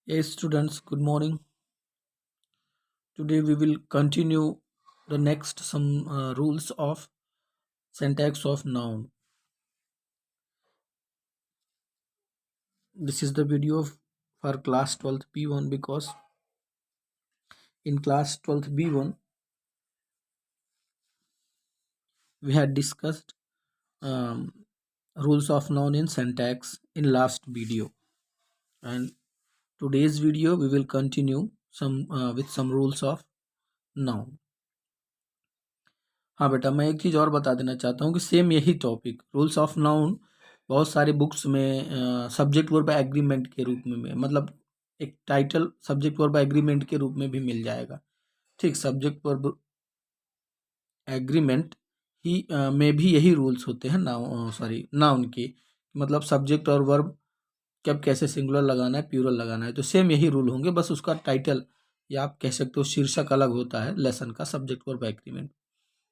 Hey students, good morning. Today we will continue the next some rules of syntax of noun. This is the video for class 12th B1 because in class 12th B1 we had discussed um, rules of noun in syntax in last video, and today's video we will continue some with some rules of noun. हाँ बेटा, मैं एक चीज़ और बता देना चाहता हूँ कि सेम यही टॉपिक रूल्स ऑफ नाउन बहुत सारे बुक्स में सब्जेक्ट वर्ब एग्रीमेंट के रूप में मतलब एक टाइटल सब्जेक्ट वर्ब एग्रीमेंट के रूप में भी मिल जाएगा। ठीक, सब्जेक्ट वर्ब एग्रीमेंट ही में भी यही रूल्स होते हैं नाउन के, मतलब सब्जेक्ट और वर्ब कब कैसे सिंगुलर लगाना है प्लूरल लगाना है, तो सेम यही रूल होंगे, बस उसका टाइटल या आप कह सकते हो शीर्षक अलग होता है लेसन का, सब्जेक्ट वर्ब एग्रीमेंट।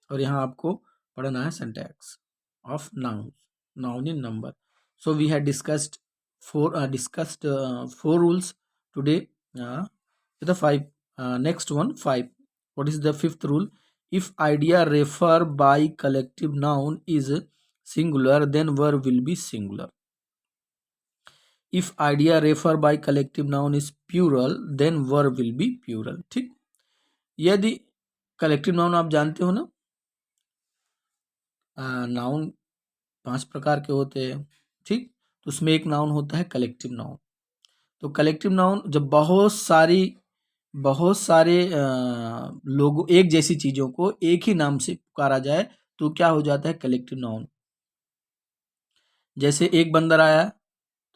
और यहाँ आपको पढ़ना है syntax of noun in number. So we had discussed four rules today. The five next one 5. What is the fifth rule? If idea refer by collective noun is singular, then verb will be singular. If idea refer by collective noun is plural, then verb will be plural. ठीक, यदि collective noun आप जानते हो ना, noun 5 प्रकार के होते हैं। ठीक, तो उसमें एक नाउन होता है कलेक्टिव नाउन। तो कलेक्टिव नाउन जब बहुत सारे लोगों एक जैसी चीज़ों को एक ही नाम से पुकारा जाए तो क्या हो जाता है कलेक्टिव नाउन। जैसे एक बंदर आया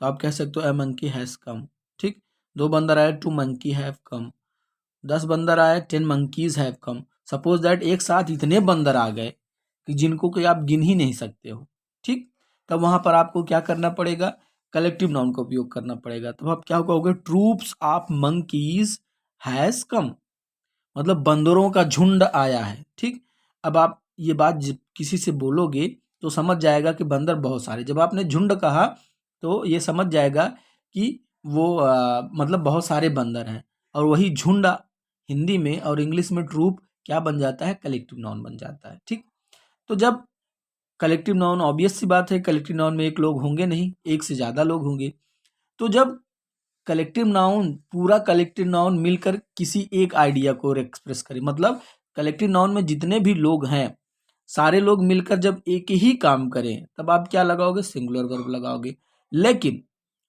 तो आप कह सकते हो ए मंकी हैज़ कम। ठीक, 2 बंदर आए 2 मंकी हैव कम। 10 बंदर आए 10 monkeys have come. Suppose that एक साथ इतने बंदर आ गए कि जिनको कि आप गिन ही नहीं सकते हो। ठीक, तब वहां पर आपको क्या करना पड़ेगा, कलेक्टिव नाउन का उपयोग करना पड़ेगा। तब आप क्या कहोगे, troops of monkeys has come, मतलब बंदरों का झुंड आया है। ठीक, अब आप ये बात किसी से बोलोगे तो समझ जाएगा कि बंदर बहुत सारे। जब आपने झुंड कहा तो ये समझ जाएगा कि वो मतलब बहुत सारे बंदर हैं। और वही झुंड हिंदी में और इंग्लिश में ट्रूप क्या बन जाता है, कलेक्टिव नाउन बन जाता है। ठीक, तो जब कलेक्टिव नाउन, ऑब्वियस सी बात है कलेक्टिव नाउन में एक लोग होंगे नहीं, एक से ज़्यादा लोग होंगे। तो जब कलेक्टिव नाउन पूरा कलेक्टिव नाउन मिलकर किसी एक आइडिया को एक्सप्रेस करे, मतलब कलेक्टिव नाउन में जितने भी लोग हैं सारे लोग मिलकर जब एक ही काम करें तब आप क्या लगाओगे, सिंगुलर वर्ब लगाओगे। लेकिन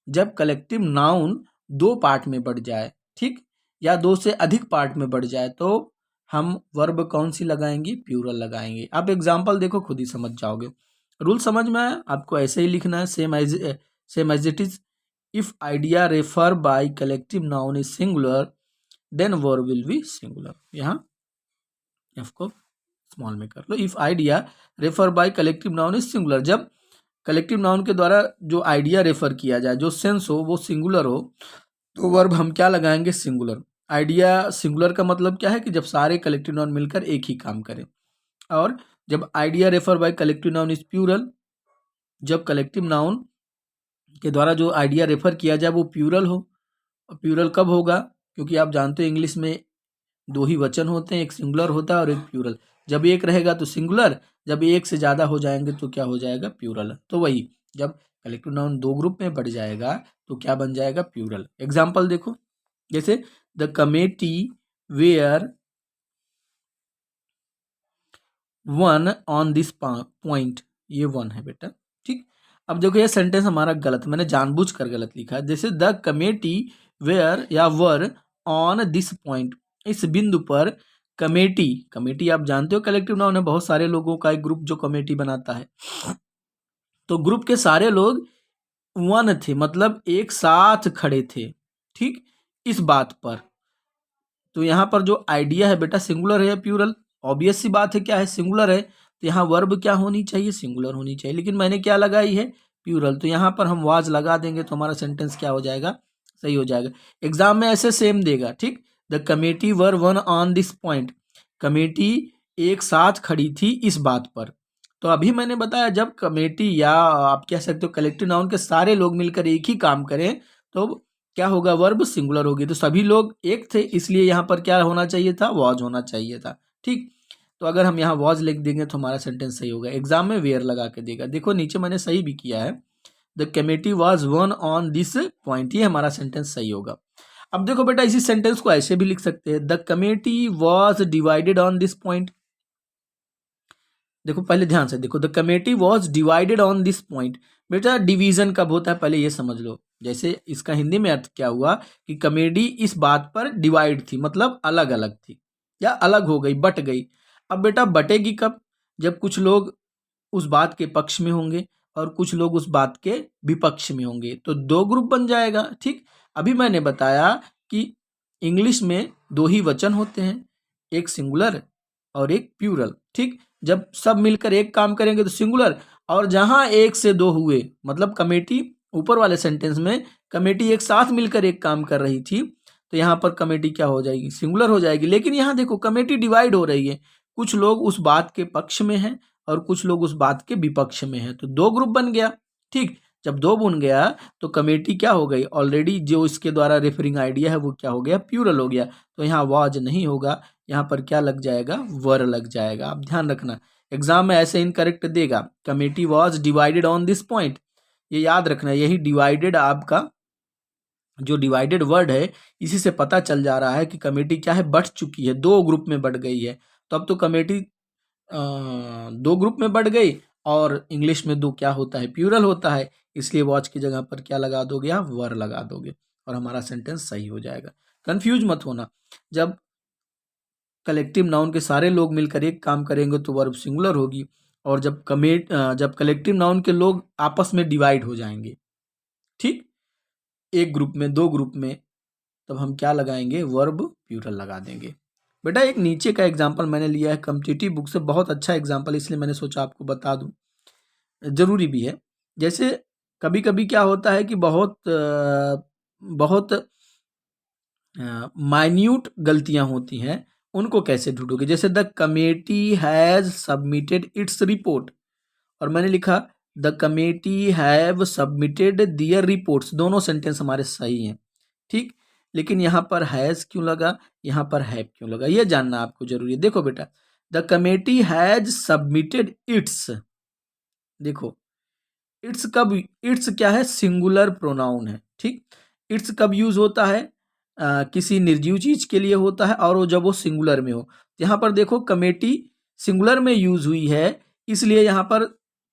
जब कलेक्टिव नाउन 2 पार्ट में बढ़ जाए, ठीक, या 2 से अधिक पार्ट में बढ़ जाए तो हम वर्ब कौन सी लगाएंगे, प्लूरल लगाएंगे। आप एग्जांपल देखो खुद ही समझ जाओगे। रूल समझ में आया? आपको ऐसे ही लिखना है same as it is. If idea refer by collective noun is singular then verb will be singular. यहाँ एफ को स्मॉल में कर लो। If idea refer by collective noun is singular, जब कलेक्टिव नाउन के द्वारा जो आइडिया रेफर किया जाए, जो सेंस हो वो सिंगुलर हो, तो वर्ब हम क्या लगाएंगे, सिंगुलर। आइडिया सिंगुलर का मतलब क्या है कि जब सारे कलेक्टिव नाउन मिलकर एक ही काम करें। और जब idea refer by collective noun is plural, जब कलेक्टिव नाउन के द्वारा जो आइडिया रेफर किया जाए वो प्लूरल हो। प्लूरल कब होगा, क्योंकि आप जानते हो इंग्लिश में 2 ही वचन होते हैं, एक सिंगुलर होता है और एक प्लूरल। जब एक रहेगा तो सिंगुलर, जब एक से ज़्यादा हो जाएंगे तो क्या हो जाएगा, प्लूरल। तो वही जब कलेक्टिव नाउन 2 ग्रुप में बढ़ जाएगा तो क्या बन जाएगा, प्लूरल। एग्जाम्पल देखो, जैसे the committee were one on this point, ये वन है बेटा। ठीक, अब देखो ये सेंटेंस हमारा गलत, मैंने जानबूझकर गलत लिखा है। जैसे द कमेटी वेयर या वर ऑन दिस पॉइंट, इस बिंदु पर कमेटी, कमेटी आप जानते हो कलेक्टिव नाउन है, बहुत सारे लोगों का एक ग्रुप जो कमेटी बनाता है। तो ग्रुप के सारे लोग वन थे, मतलब एक साथ खड़े थे। ठीक, इस बात पर तो यहाँ पर जो आइडिया है बेटा सिंगुलर है या प्लूरल, ऑब्वियस सी बात है क्या है, सिंगुलर है। तो यहाँ वर्ब क्या होनी चाहिए, सिंगुलर होनी चाहिए। लेकिन मैंने क्या लगाई है, प्लूरल, तो यहाँ पर हम वाज लगा देंगे तो हमारा सेंटेंस क्या हो जाएगा, सही हो जाएगा। एग्जाम में ऐसे सेम देगा। ठीक, the committee were one on this point, committee एक साथ खड़ी थी इस बात पर। तो अभी मैंने बताया जब कमेटी या आप कह सकते हो कलेक्टिव नाउन के सारे लोग मिलकर एक ही काम करें तो क्या होगा, वर्ब सिंगुलर होगी। तो सभी लोग एक थे, इसलिए यहाँ पर क्या होना चाहिए था, वॉज होना चाहिए था। ठीक, तो अगर हम यहाँ वॉज लिख देंगे तो हमारा सेंटेंस सही होगा। एग्जाम में वेयर लगा के देगा, देखो नीचे मैंने सही भी किया है, the committee was one on this point, ये हमारा सेंटेंस सही होगा। अब देखो बेटा, इसी सेंटेंस को ऐसे भी लिख सकते हैं, the committee was divided on this point. देखो पहले ध्यान से देखो, the committee was divided on this point. बेटा डिवीजन कब होता है, पहले ये समझ लो। जैसे इसका हिंदी में अर्थ क्या हुआ कि कमेटी इस बात पर डिवाइड थी, मतलब अलग अलग थी या अलग हो गई, बट गई। अब बेटा बटेगी कब, जब कुछ लोग उस बात के पक्ष में होंगे और कुछ लोग उस बात के विपक्ष में होंगे, तो दो ग्रुप बन जाएगा। ठीक, अभी मैंने बताया कि इंग्लिश में दो ही वचन होते हैं, एक सिंगुलर और एक प्लूरल। ठीक, जब सब मिलकर एक काम करेंगे तो सिंगुलर, और जहां एक से दो हुए, मतलब कमेटी, ऊपर वाले सेंटेंस में कमेटी एक साथ मिलकर एक काम कर रही थी, तो यहाँ पर कमेटी क्या हो जाएगी, सिंगुलर हो जाएगी। लेकिन यहाँ देखो कमेटी डिवाइड हो रही है, कुछ लोग उस बात के पक्ष में हैं और कुछ लोग उस बात के विपक्ष में हैं, तो दो ग्रुप बन गया। ठीक, जब दो बन गया तो कमेटी क्या हो गई, ऑलरेडी जो इसके द्वारा रेफरिंग आइडिया है वो क्या हो गया, प्लूरल हो गया। तो यहाँ वाज नहीं होगा, यहाँ पर क्या लग जाएगा, वर लग जाएगा। आप ध्यान रखना, एग्जाम में ऐसे इनकरेक्ट देगा, committee was divided on this point, ये याद रखना। यही डिवाइडेड, आपका जो डिवाइडेड वर्ड है, इसी से पता चल जा रहा है कि कमेटी क्या है, बढ़ चुकी है, दो ग्रुप में बढ़ गई है। तो अब तो कमेटी दो ग्रुप में बढ़ गई, और इंग्लिश में दो क्या होता है, प्लूरल होता है, इसलिए वॉच की जगह पर क्या लगा दोगे आप, वर लगा दोगे, और हमारा सेंटेंस सही हो जाएगा। कंफ्यूज मत होना, जब कलेक्टिव नाउन के सारे लोग मिलकर एक काम करेंगे तो वर्ब सिंगुलर होगी, और जब कलेक्टिव नाउन के लोग आपस में डिवाइड हो जाएंगे, ठीक, एक ग्रुप में, दो ग्रुप में, तब हम क्या लगाएंगे, वर्ब प्लूरल लगा देंगे। बेटा एक नीचे का एग्जाम्पल मैंने लिया है कॉम्पिटिटिव बुक से, बहुत अच्छा एग्जाम्पल, इसलिए मैंने सोचा आपको बता दूं, जरूरी भी है। जैसे कभी कभी क्या होता है कि बहुत माइन्यूट गलतियां होती हैं, उनको कैसे ढूंढोगे। जैसे the committee has submitted its report, और मैंने लिखा the committee have submitted their reports, दोनों सेंटेंस हमारे सही हैं। ठीक, लेकिन यहाँ पर हैज क्यों लगा, यहाँ पर हैव क्यों लगा, ये जानना आपको जरूरी है। देखो बेटा, the committee has submitted it's, देखो इट्स कब, इट्स क्या है, सिंगुलर प्रोनाउन है। ठीक, इट्स कब यूज होता है, किसी निर्जीव चीज के लिए होता है, और वो जब वो सिंगुलर में हो। यहाँ पर देखो कमेटी सिंगुलर में यूज हुई है, इसलिए यहाँ पर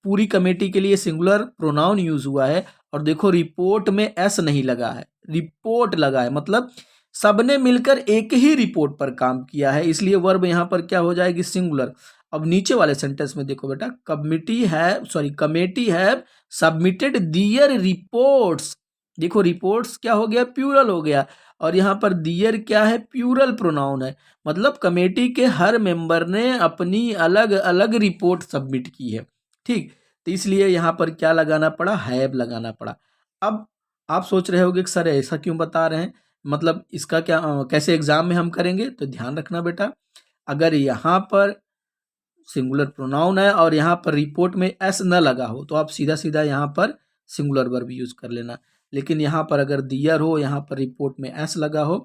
पूरी कमेटी के लिए सिंगुलर प्रोनाउन यूज हुआ है। और देखो रिपोर्ट में एस नहीं लगा है, रिपोर्ट लगा है, मतलब सबने मिलकर एक ही रिपोर्ट पर काम किया है, इसलिए वर्ब यहाँ पर क्या हो जाएगी, सिंगुलर। अब नीचे वाले सेंटेंस में देखो बेटा, committee have submitted their reports, देखो रिपोर्ट्स क्या हो गया, प्लूरल हो गया, और यहाँ पर दियर क्या है, प्लूरल प्रोनाउन है, मतलब कमेटी के हर मेंबर ने अपनी अलग अलग रिपोर्ट सबमिट की है। ठीक, तो इसलिए यहाँ पर क्या लगाना पड़ा, हैव लगाना पड़ा। अब आप सोच रहे होगे कि सर ऐसा क्यों बता रहे हैं, मतलब इसका क्या कैसे एग्जाम में हम करेंगे, तो ध्यान रखना बेटा, अगर यहाँ पर सिंगुलर प्रोनाउन है और यहाँ पर रिपोर्ट में एस न लगा हो, तो आप सीधा सीधा यहाँ पर सिंगुलर वर्ब यूज कर लेना। लेकिन यहाँ पर अगर दियर हो, यहाँ पर रिपोर्ट में एस लगा हो,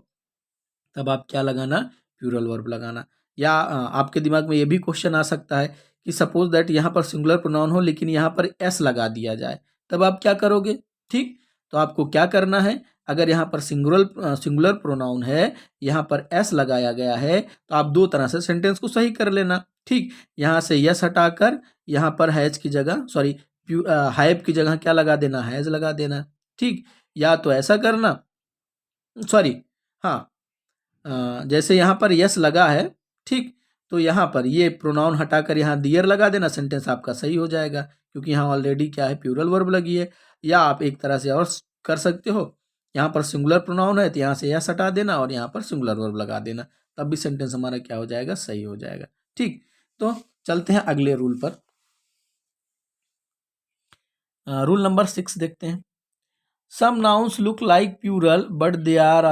तब आप क्या लगाना, प्लूरल वर्ब लगाना। या आपके दिमाग में ये भी क्वेश्चन आ सकता है कि सपोज दैट यहाँ पर सिंगुलर प्रोनाउन हो लेकिन यहाँ पर एस लगा दिया जाए, तब आप क्या करोगे। ठीक, तो आपको क्या करना है, अगर यहाँ पर सिंगुलर प्रोनाउन है, यहाँ पर एस लगाया गया है, तो आप दो तरह से सेंटेंस को सही कर लेना। ठीक, यहाँ से यस हटाकर यहाँ पर हैज की जगह, सॉरी हैव की जगह क्या लगा देना, हैज लगा देना। ठीक, या तो ऐसा करना, सॉरी, हाँ, जैसे यहाँ पर यस लगा है, ठीक, तो यहाँ पर ये प्रोनाउन हटाकर यहाँ दियर लगा देना, सेंटेंस आपका सही हो जाएगा, क्योंकि यहाँ ऑलरेडी क्या है, प्लूरल वर्ब लगी है। या आप एक तरह से और कर सकते हो, यहाँ पर सिंगुलर प्रोनाउन है तो यहाँ से यस हटा देना और यहाँ पर सिंगुलर वर्ब लगा देना, तब भी सेंटेंस हमारा क्या हो जाएगा, सही हो जाएगा। ठीक, तो चलते हैं अगले रूल पर। रूल नंबर 6 देखते हैं। Some nouns look like plural but they are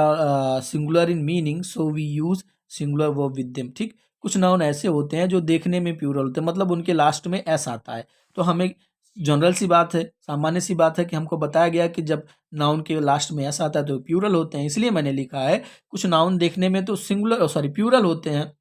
singular in meaning, so we use singular verb with them. ठीक, कुछ नाउन ऐसे होते हैं जो देखने में प्लूरल होते हैं, मतलब उनके लास्ट में एस आता है, तो हमें जनरल सी बात है, सामान्य सी बात है कि हमको बताया गया कि जब नाउन के लास्ट में एस आता है तो प्लूरल होते हैं, इसलिए मैंने लिखा है कुछ नाउन देखने में तो सिंगुलर सॉरी प्लूरल होते हैं,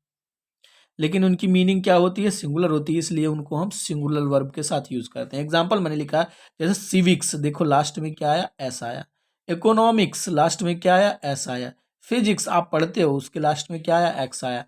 लेकिन उनकी मीनिंग क्या होती है, सिंगुलर होती है, इसलिए उनको हम सिंगुलर वर्ब के साथ यूज करते हैं। एग्जाम्पल मैंने लिखा है जैसे सिविक्स, देखो लास्ट में क्या आया, एस आया। इकोनॉमिक्स लास्ट में क्या आया, एस आया। फिजिक्स आप पढ़ते हो, उसके लास्ट में क्या आया, एक्स आया।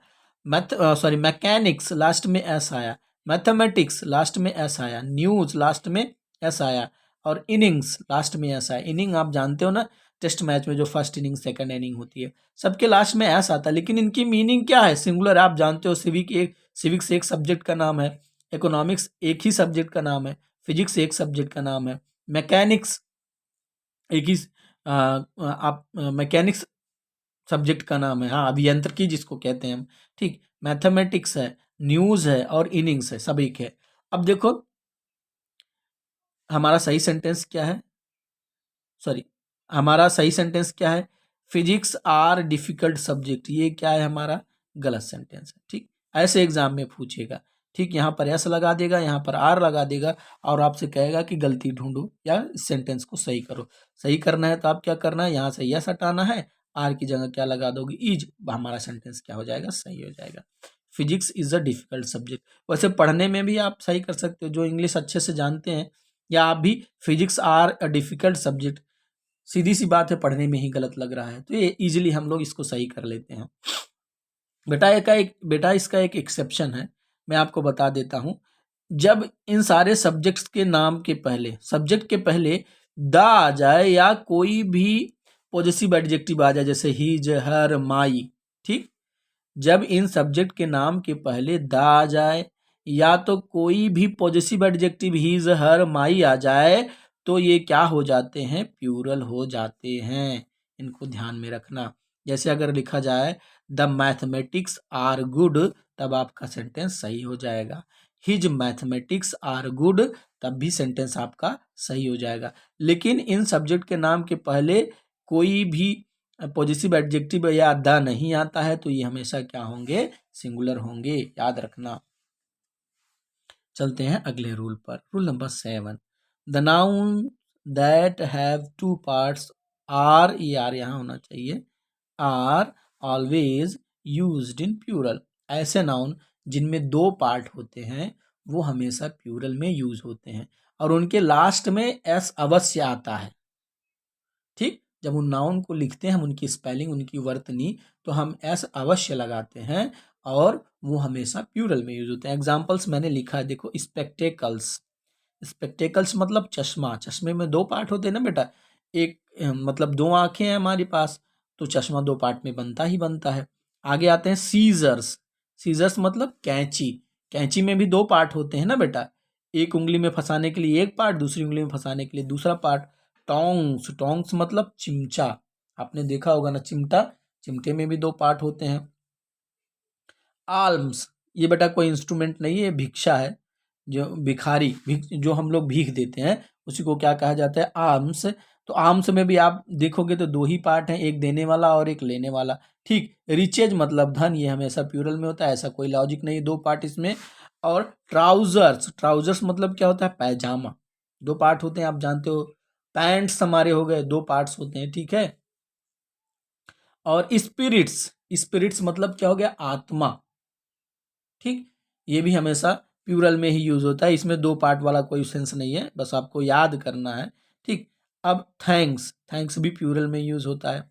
मैकेनिक्स लास्ट में एस आया। मैथमेटिक्स लास्ट में एस आया। न्यूज लास्ट में एस आया। और इनिंग्स लास्ट में एस आया। इनिंग आप जानते हो ना, टेस्ट मैच में जो फर्स्ट इनिंग सेकंड इनिंग होती है, सबके लास्ट में एस आता है, लेकिन इनकी मीनिंग क्या है, सिंगुलर। आप जानते हो सिविक्स एक सब्जेक्ट का नाम है, इकोनॉमिक्स एक ही सब्जेक्ट का नाम है, फिजिक्स एक सब्जेक्ट का नाम है, मैकेनिक्स एक ही आप मैकेनिक्स सब्जेक्ट का नाम है, हाँ अभियंत्रिकी जिसको कहते हैं हम, ठीक। मैथमेटिक्स है, न्यूज है और इनिंग्स है, सब एक है। अब देखो हमारा सही सेंटेंस क्या है, सॉरी हमारा सही सेंटेंस क्या है, फिजिक्स आर डिफिकल्ट सब्जेक्ट, ये क्या है हमारा गलत सेंटेंस है, ठीक। ऐसे एग्जाम में पूछेगा, ठीक। यहाँ पर एस लगा देगा, यहाँ पर आर लगा देगा और आपसे कहेगा कि गलती ढूंढो या इस सेंटेंस को सही करो। सही करना है तो आप क्या करना है, यहाँ से यस हटाना है, आर की जगह क्या लगा दोगे, इज, हमारा सेंटेंस क्या हो जाएगा, सही हो जाएगा। Physics is a difficult subject. वैसे पढ़ने में भी आप सही कर सकते हो, जो इंग्लिश अच्छे से जानते हैं, या आप भी physics are a difficult subject, सीधी सी बात है पढ़ने में ही गलत लग रहा है तो ये इजीली हम लोग इसको सही कर लेते हैं। बेटा इसका एक एक्सेप्शन है, मैं आपको बता देता हूं। जब इन सारे सब्जेक्ट्स के नाम के पहले, सब्जेक्ट के पहले द आ जाए या कोई भी पॉजेसिव एडजेक्टिव आ जाए, जैसे हिज, हर, माई, ठीक। जब इन सब्जेक्ट के नाम के पहले द आ जाए या तो कोई भी पॉजेसिव एडजेक्टिव हिज, हर, माई आ जाए तो ये क्या हो जाते हैं, प्लूरल हो जाते हैं। इनको ध्यान में रखना। जैसे अगर लिखा जाए द मैथमेटिक्स आर गुड, तब आपका सेंटेंस सही हो जाएगा। हिज मैथमेटिक्स आर गुड, तब भी सेंटेंस आपका सही हो जाएगा। लेकिन इन सब्जेक्ट के नाम के पहले कोई भी पॉजिटिव एडजेक्टिव या द नहीं आता है तो ये हमेशा क्या होंगे, सिंगुलर होंगे, याद रखना। चलते हैं अगले रूल पर। Rule number 7, the noun that have two parts are, ये आर यहाँ होना चाहिए, are always used in plural. ऐसे नाउन जिनमें दो पार्ट होते हैं वो हमेशा प्लूरल में यूज होते हैं और उनके लास्ट में एस अवश्य आता है, ठीक। जब उन नाउन को लिखते हैं हम, उनकी स्पेलिंग, उनकी वर्तनी, तो हम एस अवश्य लगाते हैं और वो हमेशा प्लूरल में यूज होते हैं। एग्जाम्पल्स मैंने लिखा है, देखो स्पेक्टेकल्स। स्पेक्टेकल्स मतलब चश्मा। चश्मे में दो पार्ट होते हैं ना बेटा, एक मतलब दो आंखें हैं हमारे पास, तो चश्मा दो पार्ट में बनता ही बनता है। आगे आते हैं सीजर्स। सीजर्स मतलब कैंची। कैंची में भी दो पार्ट होते हैं ना बेटा, एक उंगली में फंसाने के लिए एक पार्ट, दूसरी उंगली में फंसाने के लिए दूसरा पार्ट। टोंग्स, टोंग्स मतलब चिमचा, आपने देखा होगा ना चिमटा, चिमटे में भी दो पार्ट होते हैं। आल्म्स, ये बेटा कोई इंस्ट्रूमेंट नहीं है, भिक्षा है, जो भिखारी जो हम लोग भीख देते हैं उसी को क्या कहा जाता है, आर्म्स। तो आर्म्स में भी आप देखोगे तो दो ही पार्ट हैं, एक देने वाला और एक लेने वाला, ठीक। रिचेज मतलब धन, ये हमेशा प्लूरल में होता है, ऐसा कोई लॉजिक नहीं, दो पार्ट इसमें। और ट्राउजर्स, ट्राउजर्स मतलब क्या होता है, पैजामा, दो पार्ट होते हैं आप जानते हो। पैंट्स हमारे हो गए, दो पार्ट्स होते हैं, ठीक है। और स्पिरिट्स, स्पिरिट्स मतलब क्या हो गया, आत्मा, ठीक। ये भी हमेशा प्लूरल में ही यूज होता है, इसमें दो पार्ट वाला कोई सेंस नहीं है, बस आपको याद करना है, ठीक। अब थैंक्स, थैंक्स भी प्लूरल में यूज होता है,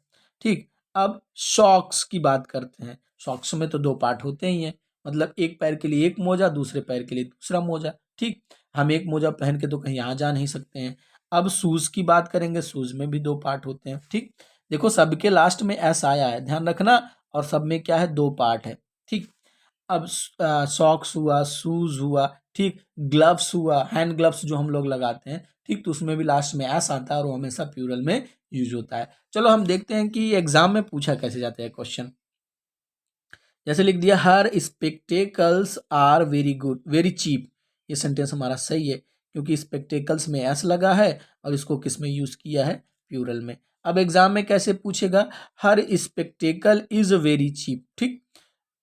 ठीक। अब सॉक्स की बात करते हैं। सॉक्स में तो दो पार्ट होते ही हैं, मतलब एक पैर के लिए एक मोजा, दूसरे पैर के लिए दूसरा मोजा, ठीक। हम एक मोजा पहन के तो कहीं आ जा नहीं सकते हैं। अब शूज की बात करेंगे, शूज में भी दो पार्ट होते हैं, ठीक। देखो सबके लास्ट में एस आया है, ध्यान रखना, और सब में क्या है, दो पार्ट है, ठीक। अब सॉक्स हुआ, शूज हुआ, ठीक। ग्लव्स हुआ, हैंड ग्लव्स जो हम लोग लगाते हैं, ठीक, तो उसमें भी लास्ट में एस आता है और वो हमेशा प्लूरल में यूज होता है। चलो हम देखते हैं कि एग्जाम में पूछा कैसे जाता है क्वेश्चन। जैसे लिख दिया, her spectacles are very good, very cheap. ये सेंटेंस हमारा सही है क्योंकि स्पेक्टेकल्स में एस लगा है और इसको किस में यूज किया है, प्लूरल में। अब एग्जाम में कैसे पूछेगा, हर स्पेक्टेकल इज वेरी चीप, ठीक।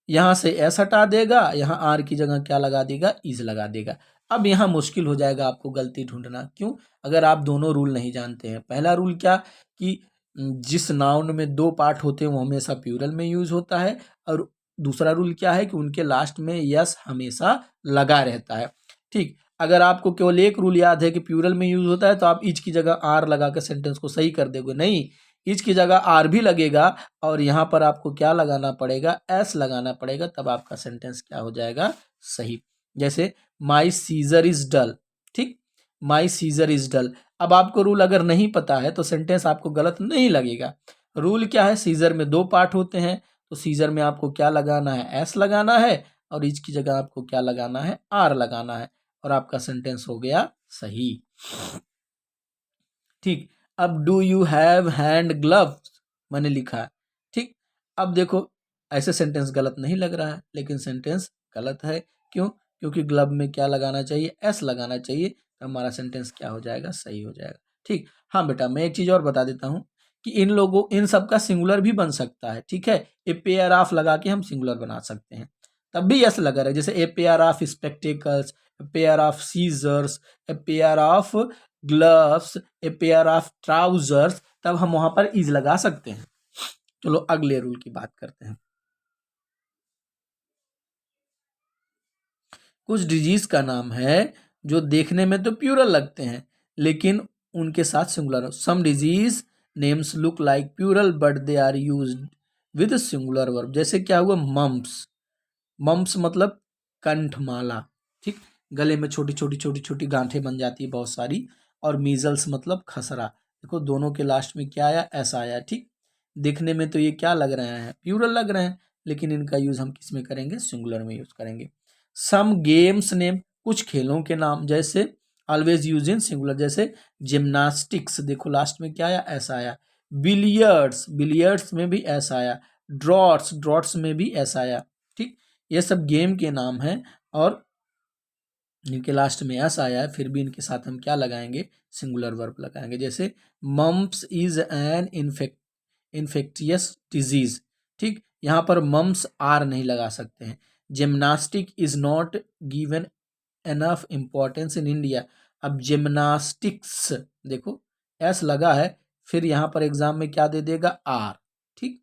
यहां से एस हटा देगा, यहां आर की जगह क्या लगा देगा, इज लगा देगा। अब यहाँ मुश्किल हो जाएगा आपको गलती ढूंढना। क्यों? अगर आप दोनों रूल नहीं जानते हैं। पहला रूल क्या कि जिस नाउन में दो पार्ट होते हैं वो हमेशा प्लूरल में यूज होता है, और दूसरा रूल क्या है कि उनके लास्ट में यस हमेशा लगा रहता है। ठीक, अगर आपको केवल एक रूल याद है कि प्लूरल में यूज होता है तो आप ईच की जगह आर लगा के सेंटेंस को सही कर दोगे। नहीं, ईच की जगह आर भी लगेगा और यहाँ पर आपको क्या लगाना पड़ेगा, एस लगाना पड़ेगा, तब आपका सेंटेंस क्या हो जाएगा, सही। जैसे माई सीजर इज डल। ठीक, माई सीजर इज डल। अब आपको रूल अगर नहीं पता है तो सेंटेंस आपको गलत नहीं लगेगा। रूल क्या है, सीजर में दो पार्ट होते हैं तो सीजर में आपको क्या लगाना है, एस लगाना है, और इज की जगह आपको क्या लगाना है, आर लगाना है, और आपका सेंटेंस हो गया सही। ठीक, अब do you have hand gloves मैंने लिखा है। ठीक, अब देखो ऐसे सेंटेंस गलत नहीं लग रहा है, लेकिन सेंटेंस गलत है। क्यों? क्योंकि ग्लव में क्या लगाना चाहिए, एस लगाना चाहिए, तो हमारा सेंटेंस क्या हो जाएगा, सही हो जाएगा। ठीक, हाँ बेटा मैं एक चीज और बता देता हूँ कि इन सब का सिंगुलर भी बन सकता है। ठीक है, ए पेयर ऑफ लगा के हम सिंगुलर बना सकते हैं, तब भी यस लगा रहा है। जैसे a pair of spectacles, a pair of scissors, a pair of gloves, a pair of trousers, तब हम वहां पर इज लगा सकते हैं। चलो अगले रूल की बात करते हैं। कुछ डिजीज का नाम है जो देखने में तो प्लूरल लगते हैं लेकिन उनके साथ सिंगुलर हो। Some disease names look like plural but they are used with singular verb. जैसे क्या हुआ, मम्प्स। मम्प्स मतलब कंठमाला। ठीक, गले में छोटी छोटी छोटी छोटी गांठें बन जाती है बहुत सारी। और मीजल्स मतलब खसरा। देखो दोनों के लास्ट में क्या आया, ऐसा आया। ठीक, देखने में तो ये क्या लग रहे हैं, प्लूरल लग रहे हैं, लेकिन इनका यूज हम किस में करेंगे, सिंगुलर में यूज करेंगे। सम गेम्स नेम, कुछ खेलों के नाम, जैसे ऑलवेज यूज इन सिंगुलर, जैसे जिम्नास्टिक्स, देखो लास्ट में क्या आया, ऐसा आया। बिलियर्ड्स, बिलियर्ड्स में भी ऐसा आया। ड्रॉट्स, ड्रॉट्स में भी ऐसा आया। ठीक, ये सब गेम के नाम हैं और इनके लास्ट में एस आया है, फिर भी इनके साथ हम क्या लगाएंगे, सिंगुलर वर्ब लगाएंगे। जैसे mumps is an infectious disease. ठीक, यहाँ पर मम्प्स आर नहीं लगा सकते हैं। Gymnastic is not given enough importance in India. अब जिम्नास्टिक्स देखो एस लगा है, फिर यहाँ पर एग्जाम में क्या दे देगा, आर। ठीक,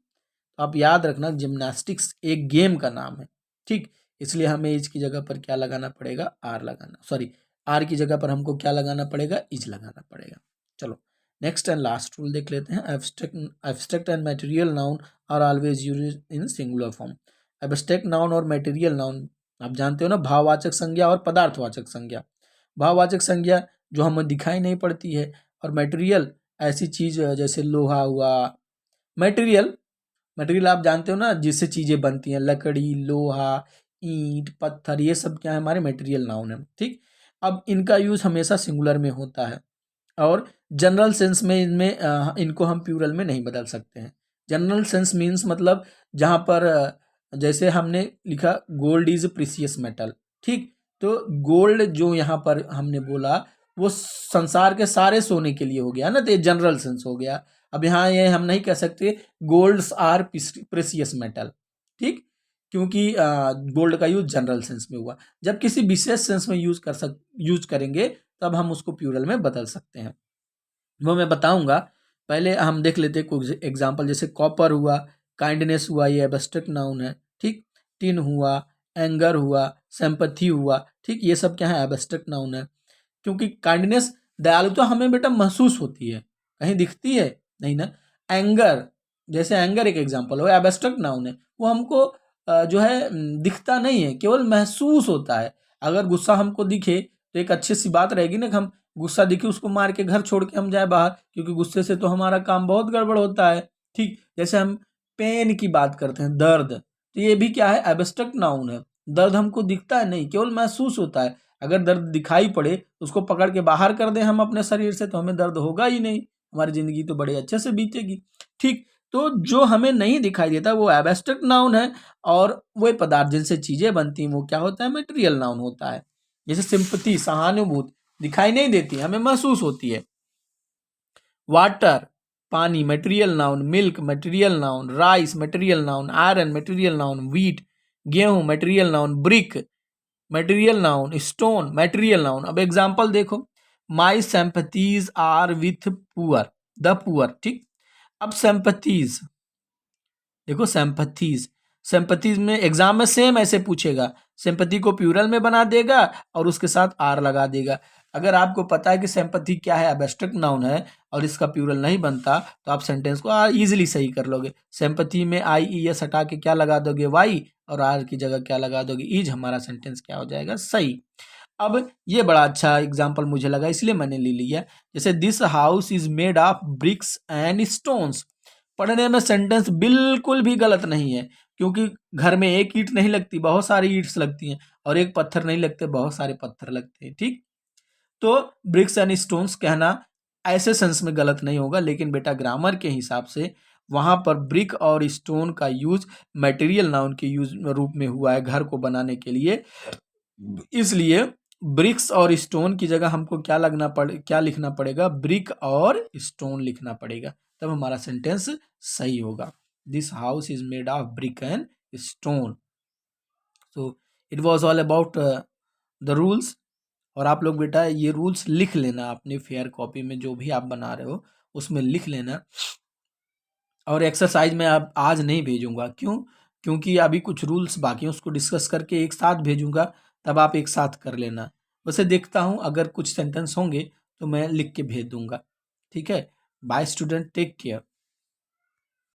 तो आप याद रखना जिम्नास्टिक्स एक गेम का नाम है। ठीक, इसलिए हमें इज की जगह पर क्या लगाना पड़ेगा, आर लगाना, सॉरी आर की जगह पर हमको क्या लगाना पड़ेगा, इज लगाना पड़ेगा। चलो नेक्स्ट एंड लास्ट रूल देख लेते हैं। Abstract and material noun are always used in singular form. Abstract noun और मटेरियल नाउन आप जानते हो ना, भाववाचक संज्ञा और पदार्थवाचक संज्ञा। भाववाचक संज्ञा जो हमें दिखाई नहीं पड़ती है, और मटेरियल ऐसी चीज जैसे लोहा हुआ। मटेरियल, मटेरियल आप जानते हो ना जिससे चीजें बनती हैं, लकड़ी, लोहा, ईंट, पत्थर, ये सब क्या है, हमारे मटेरियल नाउन है। ठीक, अब इनका यूज हमेशा सिंगुलर में होता है और जनरल सेंस में इनमें इनको हम प्लूरल में नहीं बदल सकते हैं। जनरल सेंस मीन्स मतलब जहाँ पर जैसे हमने लिखा गोल्ड इज प्रीसियस मेटल। ठीक, तो गोल्ड जो यहाँ पर हमने बोला वो संसार के सारे सोने के लिए हो गया ना, तो ये जनरल सेंस हो गया। अब यहाँ ये हम नहीं कह सकते गोल्ड्स आर प्रेसियस मेटल। ठीक, क्योंकि गोल्ड का यूज जनरल सेंस में हुआ। जब किसी विशेष सेंस में यूज करेंगे तब हम उसको प्लूरल में बदल सकते हैं, वो मैं बताऊंगा। पहले हम देख लेते हैं कुछ एग्जांपल। जैसे कॉपर हुआ, काइंडनेस हुआ, ये एब्स्ट्रैक्ट नाउन है। ठीक, टिन हुआ, एंगर हुआ, सिंपैथी हुआ। ठीक, ये सब क्या है, एब्स्ट्रैक्ट नाउन है। क्योंकि काइंडनेस, दयालुता हमें बेटा महसूस होती है, कहीं दिखती है नहीं ना। एंगर, जैसे एंगर एक एग्जांपल हो, एब्स्ट्रैक्ट नाउन है, वो हमको जो है दिखता नहीं है, केवल महसूस होता है। अगर गुस्सा हमको दिखे तो एक अच्छी सी बात रहेगी ना कि हम गुस्सा दिखे उसको मार के घर छोड़ के हम जाए बाहर, क्योंकि गुस्से से तो हमारा काम बहुत गड़बड़ होता है। ठीक, जैसे हम पेन की बात करते हैं, दर्द, तो ये भी क्या है, एब्स्ट्रैक्ट नाउन है। दर्द हमको दिखता है नहीं, केवल महसूस होता है। अगर दर्द दिखाई पड़े तो उसको पकड़ के बाहर कर दें हम अपने शरीर से, तो हमें दर्द होगा ही नहीं, हमारी जिंदगी तो बड़े अच्छे से बीतेगी। ठीक, तो जो हमें नहीं दिखाई देता वो एब्स्ट्रैक्ट नाउन है, और वो पदार्थ जिनसे चीजें बनती हैं वो क्या होता है, मटेरियल नाउन होता है। जैसे सिंपैथी, सहानुभूति दिखाई नहीं देती, हमें महसूस होती है। वाटर, पानी, material noun. Milk, material noun. Rice, material noun. Iron, material noun. Wheat, गेहूं, material noun. Brick, material noun, stone material noun. अब एग्जांपल देखो, my sympathies are with poor, the poor, ठीक। अब सिंपैथीज देखो, सिंपैथीज, सिंपैथीज में exam में same ऐसे पूछेगा, सिंपैथी को प्लूरल में बना देगा और उसके साथ आर लगा देगा। अगर आपको पता है कि सिंपैथी क्या है, एब्स्ट्रैक्ट नाउन है और इसका प्लूरल नहीं बनता, तो आप सेंटेंस को इजीली सही कर लोगे। सिंपैथी में आई ई एस हटा के क्या लगा दोगे, वाई, और आर की जगह क्या लगा दोगे, इज। हमारा सेंटेंस क्या हो जाएगा, सही। अब ये बड़ा अच्छा एग्जाम्पल मुझे लगा, इसलिए मैंने ले लिया। जैसे this house is made of BRICS and stones. पढ़ने में सेंटेंस बिल्कुल भी गलत नहीं है, क्योंकि घर में एक ईंट नहीं लगती, बहुत सारी ईंट्स लगती हैं, और एक पत्थर नहीं लगते, बहुत सारे पत्थर लगते हैं, ठीक। तो ब्रिक्स एंड स्टोन्स कहना ऐसे सेंस में गलत नहीं होगा, लेकिन बेटा ग्रामर के हिसाब से वहां पर ब्रिक और स्टोन का यूज मटेरियल नाउन के यूज रूप में हुआ है घर को बनाने के लिए। इसलिए ब्रिक्स और स्टोन की जगह हमको क्या लिखना पड़ेगा, ब्रिक और स्टोन लिखना पड़ेगा, तब हमारा सेंटेंस सही होगा। This house is made of brick and stone. So it was all about the rules. और आप लोग बेटा ये रूल्स लिख लेना अपनी फेयर कॉपी में, जो भी आप बना रहे हो उसमें लिख लेना। और एक्सरसाइज में आप आज नहीं भेजूंगा, क्यों? क्योंकि अभी कुछ रूल्स बाकी हैं, उसको डिस्कस करके एक साथ भेजूंगा, तब आप एक साथ कर लेना। वैसे देखता हूँ अगर कुछ सेंटेंस होंगे तो मैं लिख के भेज दूंगा, ठीक है। Bye student, take care.